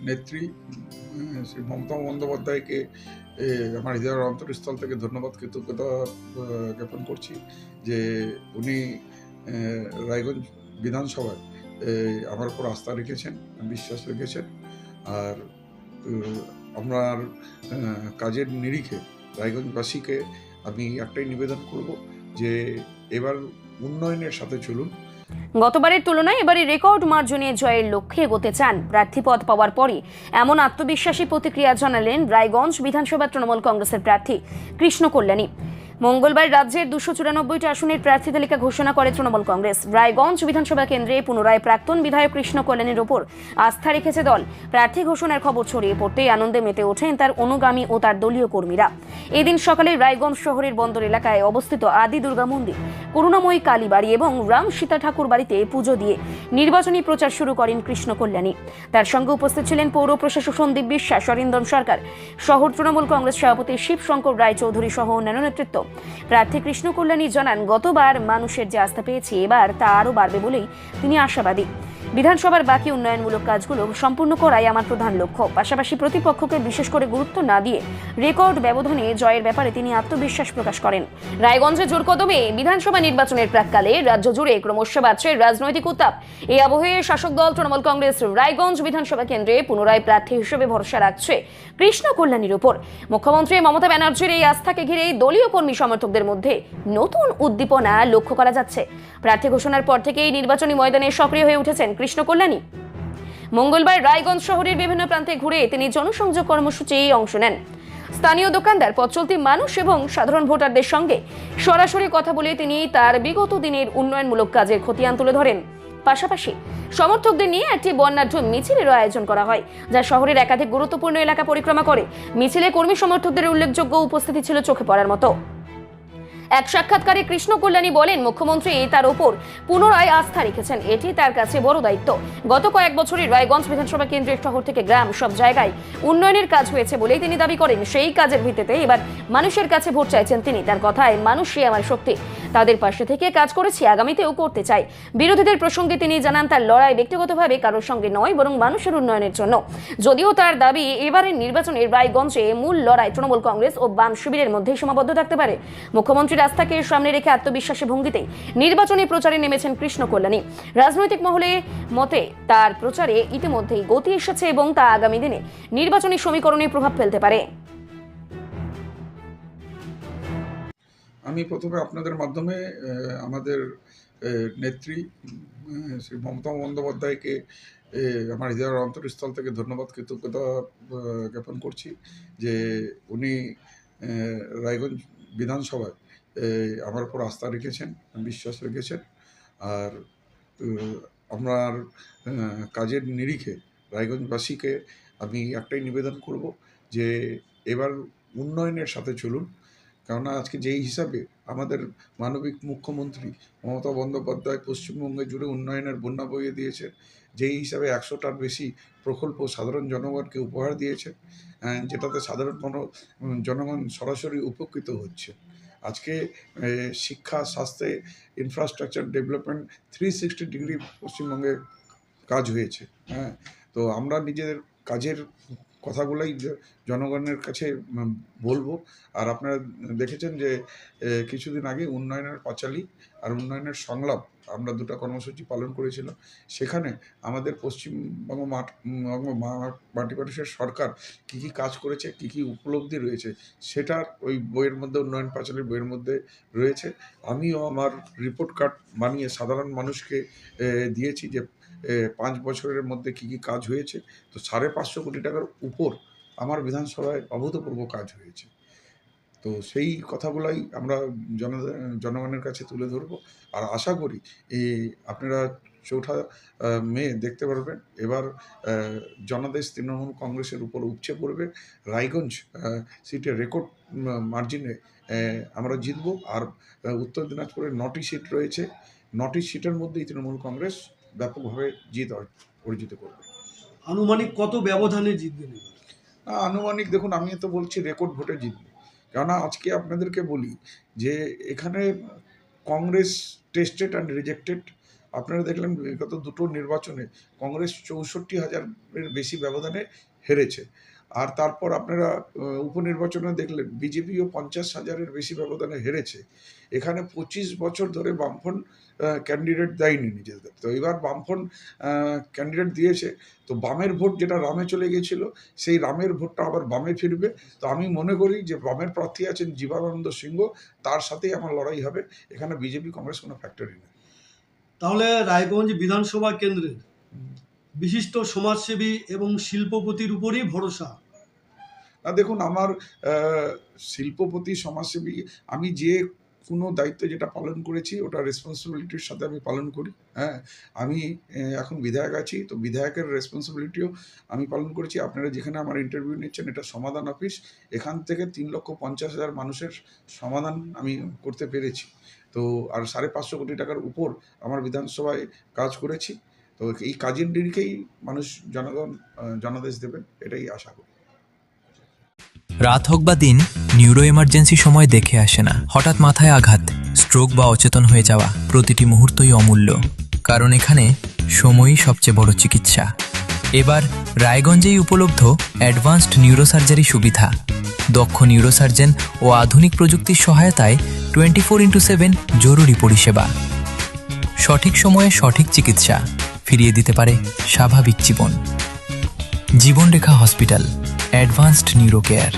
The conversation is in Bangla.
নেত্রী শ্রী মমতা বন্দ্যোপাধ্যায়কে আমার হৃদয়ের অন্তরস্থল থেকে ধন্যবাদ কৃতজ্ঞতা জ্ঞাপন করছি যে উনি রায়গঞ্জ বিধানসভায় আমার উপর আস্থা রেখেছেন, বিশ্বাস রেখেছেন। আর আমার কাজের নিরিখে রায়গঞ্জবাসীকে আমি একটাই নিবেদন করব যে এবার উন্নয়নের সাথে চলুন। গতবারের তুলনায় এবারে রেকর্ড মার্জনে জয়ের লক্ষ্যে এগোতে চান। প্রার্থীপদ পাওয়ার পরই এমন আত্মবিশ্বাসী প্রতিক্রিয়া জানালেন রায়গঞ্জ বিধানসভা তৃণমূল কংগ্রেসের প্রার্থী কৃষ্ণ কল্যাণী। মঙ্গলবার রাজ্যের 294টি আসনের প্রার্থী তালিকা ঘোষণা করে তৃণমূল কংগ্রেস। রায়গঞ্জ বিধানসভা কেন্দ্রে পুনরায় প্রাক্তন বিধায়ক কৃষ্ণ কল্যাণীর ওপর আস্থা রেখেছে দল। প্রার্থী ঘোষণার খবর ছড়িয়ে পড়তেই আনন্দে মেতে ওঠেন তার অনুগামী ও তার দলীয় কর্মীরা। এদিন সকালে রায়গঞ্জ শহরের বন্দর এলাকায় অবস্থিত আদি দুর্গা মন্দির, করুণাময়ী কালীবাড়ি এবং রাম সীতা ঠাকুর বাড়িতে পুজো দিয়ে নির্বাচনী প্রচার শুরু করেন কৃষ্ণ কল্যাণী। তার সঙ্গে উপস্থিত ছিলেন পৌর প্রশাসক সন্দীপ বিশ্বাস, অরিন্দম সরকার, শহর তৃণমূল কংগ্রেস সভাপতি শিবশঙ্কর রায়চৌধুরী সহ অন্যান্য নেতৃত্ব। প্রার্থী কৃষ্ণ কল্যাণী জানান, গতবার মানুষের যে আস্থা পেয়েছে এবার তা আরও বাড়বে বলেই তিনি আশাবাদী। বিধানসভার বাকি উন্নয়নমূলক কাজগুলো সম্পূর্ণ করাই আমার প্রধান লক্ষ্য। পাশাপাশি প্রতিপক্ষকে বিশেষ করে গুরুত্ব না দিয়ে রেকর্ড ব্যবধানে জয়ের ব্যাপারে তিনি আত্মবিশ্বাস প্রকাশ করেন। রায়গঞ্জে জোর কদমে বিধানসভা নির্বাচনের প্রাক্কালে রাজ্য জুড়ে ক্রমশ বাড়ছে রাজনৈতিক উত্তাপ। এই আবহে শাসক দল তৃণমূল কংগ্রেস রায়গঞ্জ বিধানসভা কেন্দ্রে পুনরায় প্রার্থী হিসেবে ভরসা রাখছে কৃষ্ণ কল্যাণীর উপর। মুখ্যমন্ত্রী মমতা ব্যানার্জির এই আস্থাকে ঘিরে দলীয় কর্মী সমর্থকদের মধ্যে নতুন উদ্দীপনা লক্ষ্য করা যাচ্ছে। প্রার্থী ঘোষণার পর থেকেই নির্বাচনী ময়দানে সক্রিয় হয়ে উঠেছেন কৃষ্ণ কল্যাণী। মঙ্গলবার রায়গঞ্জ শহরের বিভিন্ন প্রান্তে ঘুরে তিনি জনসংযোগ কর্মসূচিতে অংশ নেন। স্থানীয় দোকানদার, পথ চলতি মানুষ এবং সাধারণ ভোটারদের সঙ্গে সরাসরি কথা বলে তিনি তার বিগত দিনের উন্নয়নমূলক কাজের খতিয়ান তুলে ধরেন। পাশাপাশি সমর্থকদের নিয়ে একটি বর্ণাঢ্য মিছিলেরও আয়োজন করা হয়, যা শহরের একাধিক গুরুত্বপূর্ণ এলাকা পরিক্রমা করে। মিছিলে কর্মী সমর্থকদের উল্লেখযোগ্য উপস্থিতি ছিল চোখে পড়ার মতো। এক সাক্ষাৎকারে কৃষ্ণ কল্যাণী বলেন, মুখ্যমন্ত্রী তার ওপর পুনরায় আস্থা রেখেছেন, এটি তার কাছে বড় দায়িত্ব। গত কয়েক বছরে রায়গঞ্জ বিধানসভা কেন্দ্রের শহর থেকে গ্রাম সব জায়গায় উন্নয়নের কাজ হয়েছে বলেই তিনি দাবি করেন। সেই কাজের ভিত্তিতে এবার মানুষের কাছে ভোট চাইছেন তিনি। তার কথায়, মানুষই আমার শক্তি, তাদের পাশে থেকে কাজ করেছি, আগামীতেও করতে চাই। বিরোধীদের প্রসঙ্গে তিনি জানান, তার লড়াই ব্যক্তিগতভাবে কারোর সঙ্গে নয়, বরং মানুষের উন্নয়নের জন্য। যদিও তার দাবি, এবারের নির্বাচনে রায়গঞ্জে মূল লড়াই তৃণমূল কংগ্রেস ও বাম শিবিরের মধ্যেই সীমাবদ্ধ থাকতে পারে। মুখ্যমন্ত্রী রাস্তাকে সামনে রেখে আত্মবিশ্বাসী ভঙ্গিতে নির্বাচনী প্রচারে নেমেছেন কৃষ্ণ কল্যাণী। রাজনৈতিক মহলে মতে তার প্রচারে ইতিমধ্যেই গতি এসেছে এবং তা আগামী দিনে নির্বাচনী সমীকরণে প্রভাব ফেলতে পারে। আমি প্রথমে আপনাদের মাধ্যমে আমাদের নেত্রী শ্রী মমতা বন্দ্যোপাধ্যায়কে আমার হৃদয়ের অন্তরস্থল থেকে ধন্যবাদ কৃতজ্ঞতা জ্ঞাপন করছি যে উনি রায়গঞ্জ বিধানসভায় আমার উপর আস্থা রেখেছেন, বিশ্বাস রেখেছেন। আর আমার কাজের নিরিখে রায়গঞ্জবাসীকে আমি একটাই নিবেদন করব যে এবার উন্নয়নের সাথে চলুন। কেননা আজকে যেই হিসাবে আমাদের মানবিক মুখ্যমন্ত্রী মমতা বন্দ্যোপাধ্যায় পশ্চিমবঙ্গে জুড়ে উন্নয়নের বন্যা বইয়ে দিয়েছে, যেই হিসাবে 100টার বেশি প্রকল্প সাধারণ জনগণকে উপহার দিয়েছে, যেটাতে সাধারণ জনগণ সরাসরি উপকৃত হচ্ছে। আজকে শিক্ষা, স্বাস্থ্যে, ইনফ্রাস্ট্রাকচার ডেভেলপমেন্ট 360 ডিগ্রি পশ্চিমবঙ্গে কাজ হয়েছে। হ্যাঁ, তো আমরা নিজেদের কাজের কথাগুলোই জনগণের কাছে বলবো। আর আপনারা দেখেছেন যে কিছুদিন আগে উন্নয়নের পাঁচালী আর উন্নয়নের সংলাপ আমরা দুটো কর্মসূচি পালন করেছিলাম। সেখানে আমাদের পশ্চিমবঙ্গ মাটি মানুষের সরকার কী কী কাজ করেছে, কী কী উপলব্ধি রয়েছে, সেটার ওই বইয়ের মধ্যে, উন্নয়ন পাঁচালীর বইয়ের মধ্যে রয়েছে। আমিও আমার রিপোর্ট কার্ড বানিয়ে সাধারণ মানুষকে দিয়েছি যে 5 বছরের মধ্যে কী কী কাজ হয়েছে। তো 550 কোটি টাকার উপর আমার বিধানসভায় অভূতপূর্ব কাজ হয়েছে। তো সেই কথাগুলাই আমরা জনগণের কাছে তুলে ধরবো। আর আশা করি আপনারা 4ঠা মে দেখতে পারবেন এবার জনাদেশ তৃণমূল কংগ্রেসের উপর উপচে পড়বে। রায়গঞ্জ সিটে রেকর্ড মার্জিনে আমরা জিতব। আর উত্তর দিনাজপুরের 9টি সিট রয়েছে, 9টি সিটের মধ্যেই তৃণমূল কংগ্রেস ব্যাপকভাবে জিত অর্জিত করবে। আনুমানিক কত ব্যবধানে জিতবেন? আনুমানিক দেখুন, আমি তো বলছি রেকর্ড ভোটে জিতবে। কেননা আজকে আপনাদেরকে বলি যে এখানে কংগ্রেস টেস্টেড অ্যান্ড রিজেক্টেড, আপনারা দেখলেন বিগত দুটো নির্বাচনে কংগ্রেস 64,000-এর বেশি ব্যবধানে হেরেছে। আর তারপর আপনারা উপনির্বাচনে দেখলেন বিজেপিও 50,000-এর বেশি ব্যবধানে হেরেছে। এখানে 25 বছর ধরে বামফ্রন্ট ক্যান্ডিডেট দেয়নি নিজেদের। তো এবার বামফ্রন্ট ক্যান্ডিডেট দিয়েছে, তো বামের ভোট যেটা রামে চলে গিয়েছিল, সেই রামের ভোটটা আবার বামে ফিরবে। তো আমি মনে করি যে বামের প্রার্থী আছেন জীবনানন্দ সিংহ, তার সাথেই আমার লড়াই হবে। এখানে বিজেপি কংগ্রেস কোনো ফ্যাক্টরি নেই। তাহলে রায়গঞ্জ বিধানসভা কেন্দ্রের বিশিষ্ট সমাজসেবী এবং শিল্পপতির উপরই ভরসা। না দেখুন, আমার শিল্পপতি, সমাজসেবী, আমি যে কোনো দায়িত্ব যেটা পালন করেছি ওটা রেসপন্সিবিলিটির সাথে আমি পালন করি। হ্যাঁ, আমি এখন বিধায়ক আছি, তো বিধায়কের রেসপন্সিবিলিটিও আমি পালন করেছি। আপনারা যেখানে আমার ইন্টারভিউ নিচ্ছেন, এটা সমাধান অফিস। এখান থেকে 3,50,000 মানুষের সমাধান আমি করতে পেরেছি। তো আর 550 কোটি টাকার উপর আমার বিধানসভায় কাজ করেছি। তো এই কাজের নিরিখেই মানুষ, জনগণ জনাদেশ দেবেন, এটাই আশা করি। রাত হোক বা দিন, নিউরো এমার্জেন্সি সময় দেখে আসে না। হঠাৎ মাথায় আঘাত, স্ট্রোক বা অচেতন হয়ে যাওয়া, প্রতিটি মুহূর্তই অমূল্য। কারণ এখানে সময়ই সবচেয়ে বড় চিকিৎসা। এবার রায়গঞ্জেই উপলব্ধ অ্যাডভান্সড নিউরোসার্জারি সুবিধা। দক্ষ নিউরোসার্জন ও আধুনিক প্রযুক্তির সহায়তায় 24x7 জরুরি পরিষেবা। সঠিক সময়ে সঠিক চিকিৎসা ফিরিয়ে দিতে পারে স্বাভাবিক জীবন। জীবনরেখা হসপিটাল, অ্যাডভান্সড নিউরো কেয়ার।